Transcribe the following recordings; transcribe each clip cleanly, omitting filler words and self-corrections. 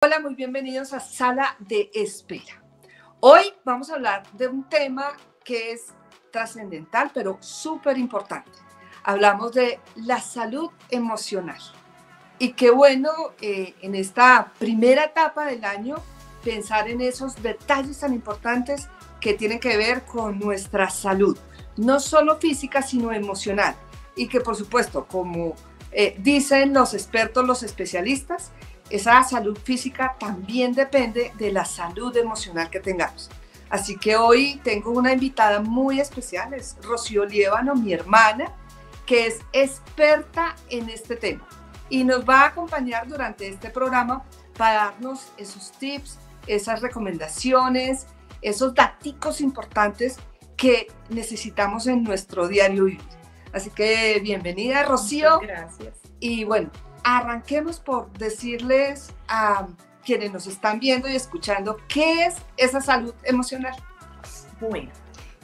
Hola, muy bienvenidos a Sala de Espera. Hoy vamos a hablar de un tema que es trascendental, pero súper importante. Hablamos de la salud emocional. Y qué bueno en esta primera etapa del año pensar en esos detalles tan importantes que tienen que ver con nuestra salud, no solo física, sino emocional. Y que por supuesto, como dicen los expertos, los especialistas, esa salud física también depende de la salud emocional que tengamos. Así que hoy tengo una invitada muy especial, es Rocío Liévano, mi hermana, que es experta en este tema y nos va a acompañar durante este programa para darnos esos tips, esas recomendaciones, esos daticos importantes que necesitamos en nuestro diario vivir. Así que bienvenida, Rocío. Muchas gracias. Y bueno, arranquemos por decirles a quienes nos están viendo y escuchando qué es esa salud emocional. Bueno,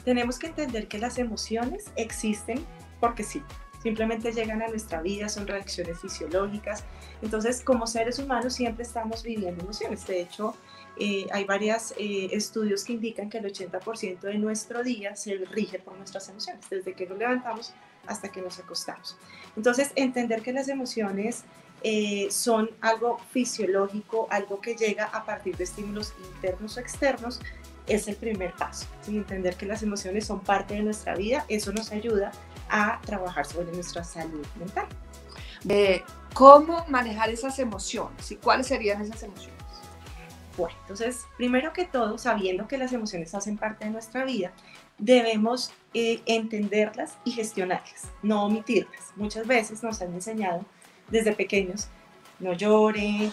tenemos que entender que las emociones existen porque sí, simplemente llegan a nuestra vida, son reacciones fisiológicas. Entonces, como seres humanos siempre estamos viviendo emociones. De hecho, hay varios estudios que indican que el 80% de nuestro día se rige por nuestras emociones, desde que nos levantamos hasta que nos acostamos. Entonces, entender que las emociones son algo fisiológico, algo que llega a partir de estímulos internos o externos, es el primer paso. ¿Sí? Entender que las emociones son parte de nuestra vida, eso nos ayuda a trabajar sobre nuestra salud mental. ¿Cómo manejar esas emociones y cuáles serían esas emociones? Bueno, entonces, primero que todo, sabiendo que las emociones hacen parte de nuestra vida, debemos entenderlas y gestionarlas, no omitirlas. Muchas veces nos han enseñado desde pequeños, no lloren,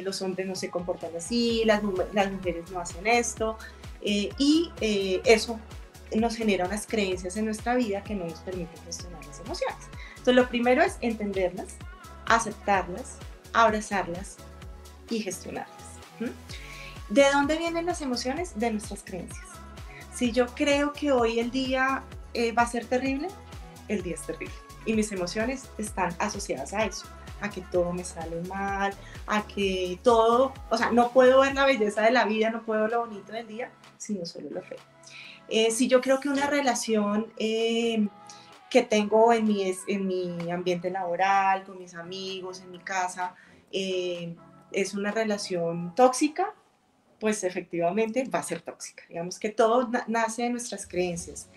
los hombres no se comportan así, las mujeres no hacen esto, y eso nos genera unas creencias en nuestra vida que no nos permiten gestionar las emociones. Entonces, lo primero es entenderlas, aceptarlas, abrazarlas y gestionarlas. ¿De dónde vienen las emociones? De nuestras creencias. Si yo creo que hoy el día va a ser terrible, el día es terrible. Y mis emociones están asociadas a eso, a que todo me sale mal, a que todo, o sea, no puedo ver la belleza de la vida, no puedo ver lo bonito del día, sino solo lo feo. Si yo creo que una relación que tengo en mi ambiente laboral, con mis amigos, en mi casa, es una relación tóxica, pues efectivamente va a ser tóxica. Digamos que todo nace de nuestras creencias,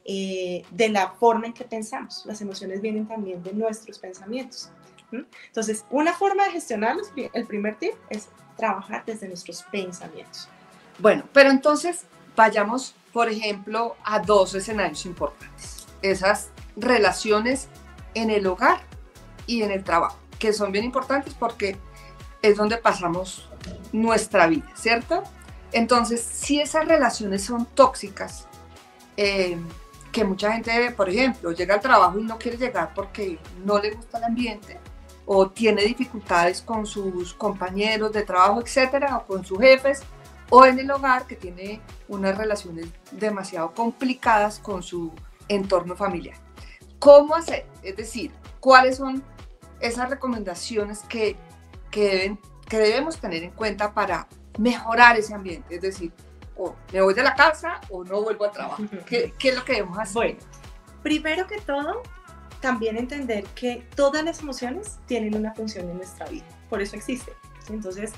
de la forma en que pensamos. Las emociones vienen también de nuestros pensamientos. Entonces, una forma de gestionarlos, el primer tip es trabajar desde nuestros pensamientos. Bueno, pero entonces vayamos, por ejemplo, a dos escenarios importantes. Esas relaciones en el hogar y en el trabajo, que son bien importantes porque es donde pasamos nuestra vida, ¿cierto? Entonces, si esas relaciones son tóxicas, que mucha gente, por ejemplo, llega al trabajo y no quiere llegar porque no le gusta el ambiente o tiene dificultades con sus compañeros de trabajo, etcétera, o con sus jefes, o en el hogar que tiene unas relaciones demasiado complicadas con su entorno familiar. ¿Cómo hacer? Es decir, ¿cuáles son esas recomendaciones que debemos tener en cuenta para mejorar ese ambiente? Es decir, o me voy de la casa o no vuelvo a trabajar. ¿Qué es lo que debemos hacer? Bueno, primero que todo, también entender que todas las emociones tienen una función en nuestra vida, por eso existe. ¿Sí? Entonces,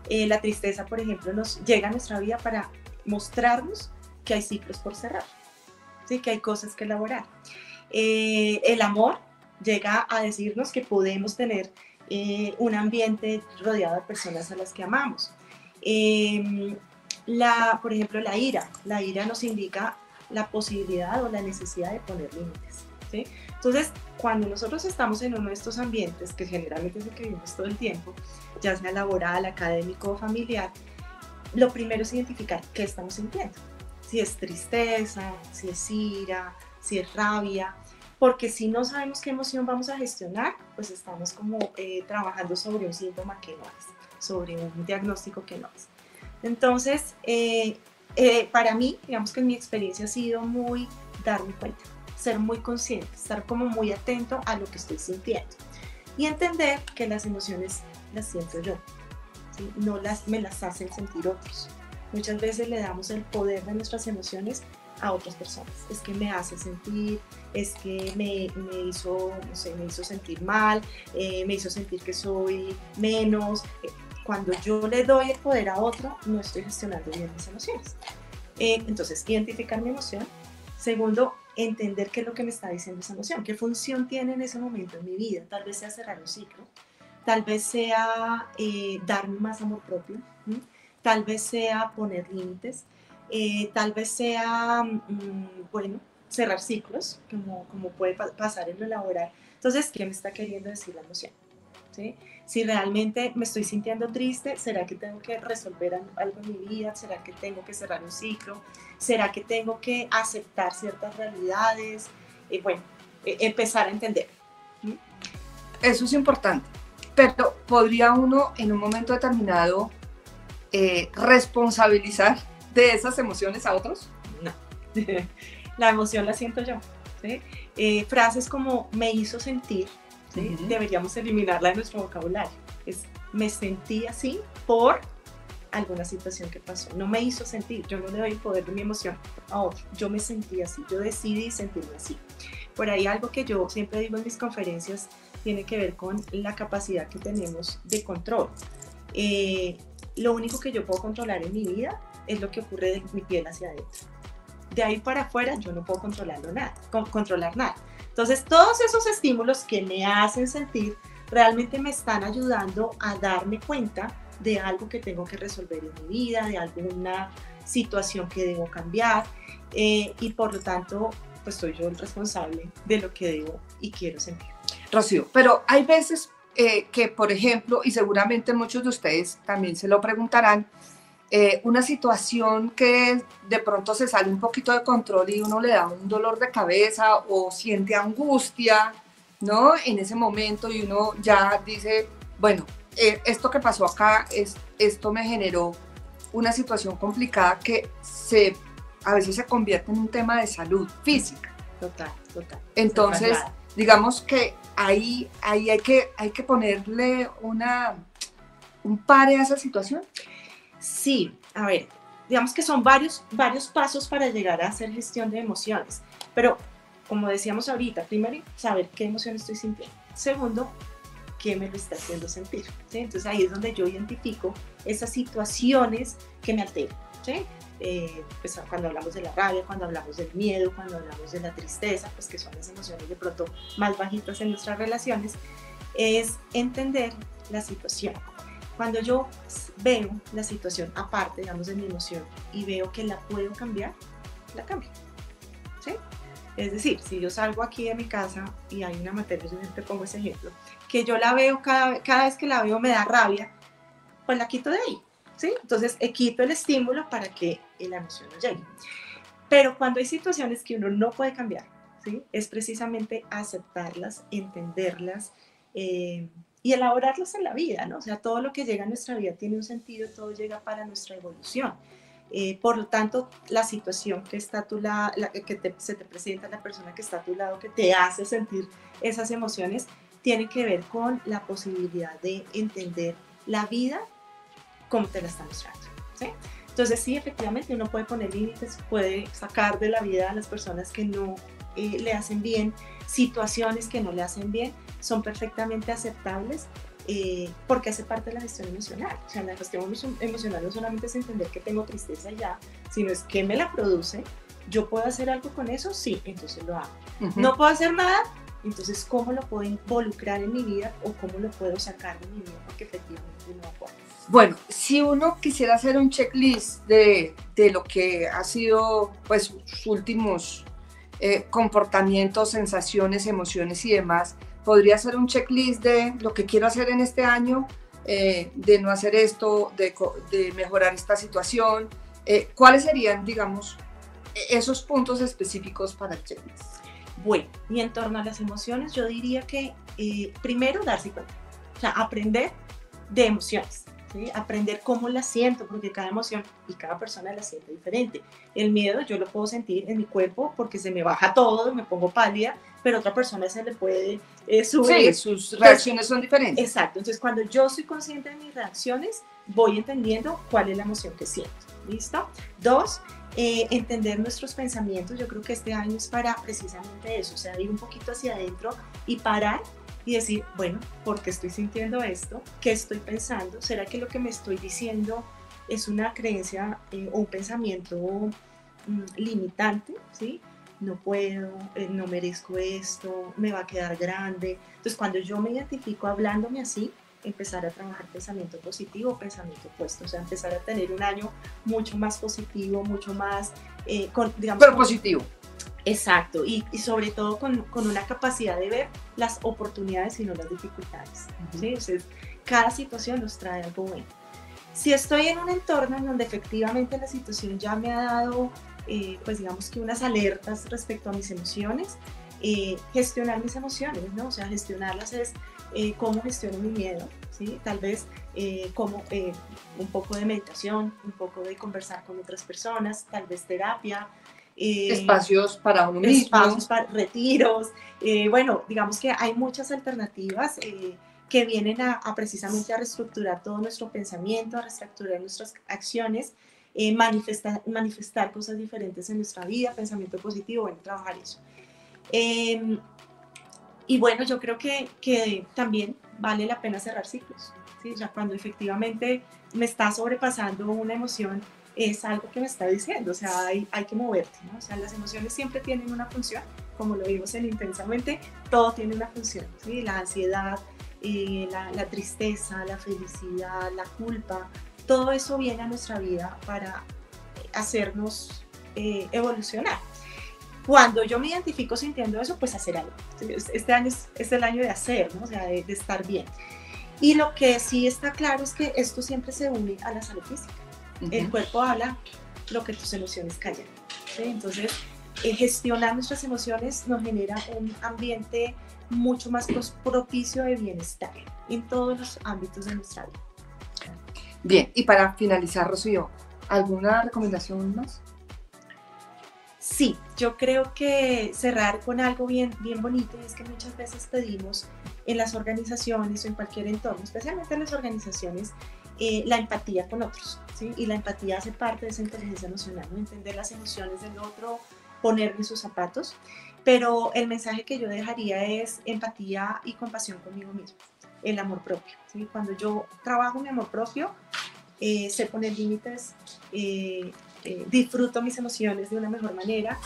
la tristeza, por ejemplo, nos llega a nuestra vida para mostrarnos que hay ciclos por cerrar, ¿sí? Que hay cosas que elaborar. El amor llega a decirnos que podemos tener un ambiente rodeado de personas a las que amamos. Por ejemplo, la ira nos indica la posibilidad o la necesidad de poner límites, ¿sí? Entonces, cuando nosotros estamos en uno de estos ambientes, que generalmente es el que vivimos todo el tiempo, ya sea laboral, académico o familiar, lo primero es identificar qué estamos sintiendo. Si es tristeza, si es ira, si es rabia, porque si no sabemos qué emoción vamos a gestionar, pues estamos como trabajando sobre un síntoma que no es, sobre un diagnóstico que no es. Entonces, para mí, digamos que en mi experiencia ha sido muy darme cuenta, ser muy consciente, estar como muy atento a lo que estoy sintiendo y entender que las emociones las siento yo, ¿sí? No me las hacen sentir otros. Muchas veces le damos el poder de nuestras emociones a otras personas. Es que me hace sentir, es que me hizo, no sé, me hizo sentir mal, me hizo sentir que soy menos. Cuando yo le doy el poder a otro, no estoy gestionando bien mis emociones. Entonces, identificar mi emoción. Segundo, entender qué es lo que me está diciendo esa emoción, qué función tiene en ese momento en mi vida. Tal vez sea cerrar un ciclo, tal vez sea darme más amor propio, ¿sí? Tal vez sea poner límites, tal vez sea, bueno, cerrar ciclos, como puede pasar en lo laboral. Entonces, ¿qué me está queriendo decir la emoción? ¿Sí? Si realmente me estoy sintiendo triste, ¿será que tengo que resolver algo en mi vida? ¿Será que tengo que cerrar un ciclo? ¿Será que tengo que aceptar ciertas realidades? Bueno, empezar a entender. ¿Mm? Eso es importante, pero ¿podría uno en un momento determinado responsabilizar de esas emociones a otros? No, la emoción la siento yo, ¿sí? Frases como me hizo sentir, ¿sí? Deberíamos eliminarla de nuestro vocabulario. Me sentí así por alguna situación que pasó. No me hizo sentir, yo no le doy el poder de mi emoción a otro. Yo me sentí así, yo decidí sentirme así. Por ahí algo que yo siempre digo en mis conferencias tiene que ver con la capacidad que tenemos de control. Lo único que yo puedo controlar en mi vida es lo que ocurre de mi piel hacia adentro. De ahí para afuera yo no puedo controlar nada. Entonces todos esos estímulos que me hacen sentir realmente me están ayudando a darme cuenta de algo que tengo que resolver en mi vida, de alguna situación que debo cambiar, y por lo tanto pues soy yo el responsable de lo que debo y quiero sentir. Rocío, pero hay veces que, por ejemplo, y seguramente muchos de ustedes también se lo preguntarán, una situación que de pronto se sale un poquito de control y uno le da un dolor de cabeza o siente angustia, ¿no? En ese momento, y uno ya dice, bueno, esto que pasó acá, esto me generó una situación complicada que a veces se convierte en un tema de salud física. Total. Entonces, digamos que ahí hay que ponerle un pare a esa situación. Sí, a ver, digamos que son varios pasos para llegar a hacer gestión de emociones, pero como decíamos ahorita, primero saber qué emoción estoy sintiendo, segundo, qué me lo está haciendo sentir, ¿sí? Entonces ahí es donde yo identifico esas situaciones que me alteran, ¿sí? Pues cuando hablamos de la rabia, cuando hablamos del miedo, cuando hablamos de la tristeza, pues que son las emociones de pronto más bajitas en nuestras relaciones, es entender la situación. Cuando yo veo la situación aparte, digamos, de mi emoción y veo que la puedo cambiar, la cambio, ¿sí? Es decir, si yo salgo aquí de mi casa y hay una materia, yo siempre pongo ese ejemplo, que yo la veo, cada vez que la veo me da rabia, pues la quito de ahí, ¿sí? Entonces quito el estímulo para que la emoción no llegue. Pero cuando hay situaciones que uno no puede cambiar, ¿sí? Es precisamente aceptarlas, entenderlas, y elaborarlas en la vida, ¿no? O sea, todo lo que llega a nuestra vida tiene un sentido, todo llega para nuestra evolución. Por lo tanto, la situación que está a tu lado, se te presenta, la persona que está a tu lado, que te hace sentir esas emociones, tiene que ver con la posibilidad de entender la vida como te la está mostrando, ¿sí? Entonces, sí, efectivamente, uno puede poner límites, puede sacar de la vida a las personas que no le hacen bien, situaciones que no le hacen bien, son perfectamente aceptables, porque hace parte de la gestión emocional. O sea, la gestión emocional no solamente es entender que tengo tristeza ya, sino es que me la produce. ¿Yo puedo hacer algo con eso? Sí, entonces lo hago. No puedo hacer nada, entonces ¿cómo lo puedo involucrar en mi vida o cómo lo puedo sacar de mi vida? Porque efectivamente no puedo. Bueno, si uno quisiera hacer un checklist de lo que ha sido pues sus últimos comportamientos, sensaciones, emociones y demás, podría ser un checklist de lo que quiero hacer en este año, de no hacer esto, de mejorar esta situación. ¿Cuáles serían, digamos, esos puntos específicos para el checklist? Bueno, y en torno a las emociones, yo diría que primero darse cuenta, o sea, aprender de emociones. ¿Sí? Aprender cómo la siento, porque cada emoción y cada persona la siente diferente. El miedo yo lo puedo sentir en mi cuerpo porque se me baja todo, me pongo pálida, pero a otra persona se le puede subir. Sí, sus reacciones son diferentes. Exacto, entonces cuando yo soy consciente de mis reacciones, voy entendiendo cuál es la emoción que siento. ¿Listo? 2, entender nuestros pensamientos. Yo creo que este año es para precisamente eso, o sea, ir un poquito hacia adentro y parar y decir, bueno, ¿por qué estoy sintiendo esto? ¿Qué estoy pensando? ¿Será que lo que me estoy diciendo es una creencia o un pensamiento limitante? ¿Sí? No puedo, no merezco esto, me va a quedar grande. Entonces, cuando yo me identifico hablándome así, empezar a trabajar pensamiento positivo, pensamiento opuesto, o sea, empezar a tener un año mucho más positivo, mucho más, digamos, pero positivo. Exacto, y sobre todo con una capacidad de ver las oportunidades y no las dificultades. ¿Sí? Entonces, cada situación nos trae algo bueno. Si estoy en un entorno en donde efectivamente la situación ya me ha dado, pues digamos que unas alertas respecto a mis emociones, gestionar mis emociones, ¿no? O sea, gestionarlas es cómo gestiono mi miedo, ¿sí? Tal vez un poco de meditación, un poco de conversar con otras personas, tal vez terapia. Espacios para uno mismo. Espacios para retiros. Bueno, digamos que hay muchas alternativas que vienen a precisamente a reestructurar todo nuestro pensamiento, a reestructurar nuestras acciones, manifestar cosas diferentes en nuestra vida, pensamiento positivo, bueno, trabajar eso. Y bueno, yo creo que también vale la pena cerrar ciclos, ¿sí? Ya cuando efectivamente me está sobrepasando una emoción, es algo que me está diciendo, o sea, hay que moverte, ¿no? O sea, las emociones siempre tienen una función, como lo vimos en Intensamente, todo tiene una función, ¿sí? La ansiedad, la tristeza, la felicidad, la culpa, todo eso viene a nuestra vida para hacernos evolucionar. Cuando yo me identifico sintiendo eso, pues hacer algo. Este año es el año de hacer, ¿no? O sea, de estar bien. Y lo que sí está claro es que esto siempre se une a la salud física. El cuerpo habla lo que tus emociones callan, ¿sí? Entonces, gestionar nuestras emociones nos genera un ambiente mucho más propicio de bienestar en todos los ámbitos de nuestra vida. Bien, y para finalizar, Rocío, ¿alguna recomendación más? Sí, yo creo que cerrar con algo bien bonito, y es que muchas veces pedimos en las organizaciones o en cualquier entorno, especialmente en las organizaciones, la empatía con otros, ¿sí? Y la empatía hace parte de esa inteligencia emocional, ¿no? Entender las emociones del otro, ponerme sus zapatos, pero el mensaje que yo dejaría es empatía y compasión conmigo mismo, el amor propio, ¿sí? Cuando yo trabajo mi amor propio, sé poner límites, disfruto mis emociones de una mejor manera,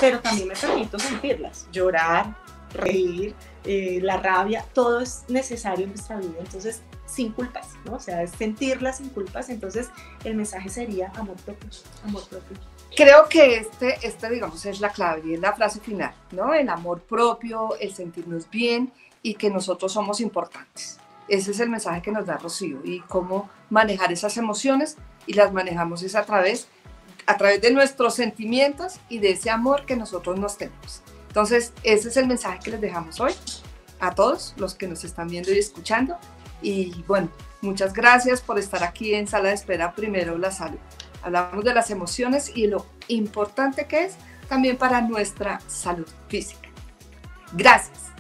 pero también me permito sentirlas, llorar, reír, la rabia, todo es necesario en nuestra vida, entonces sin culpas, ¿no? O sea, es sentirlas sin culpas, entonces el mensaje sería amor propio, amor propio. Creo que este digamos, es la clave y es la frase final, ¿no? El amor propio, el sentirnos bien y que nosotros somos importantes. Ese es el mensaje que nos da Rocío y cómo manejar esas emociones, y las manejamos es a través de nuestros sentimientos y de ese amor que nosotros nos tenemos. Entonces, ese es el mensaje que les dejamos hoy a todos los que nos están viendo y escuchando. Y bueno, muchas gracias por estar aquí en Sala de Espera Primero la Salud. Hablamos de las emociones y lo importante que es también para nuestra salud física. Gracias.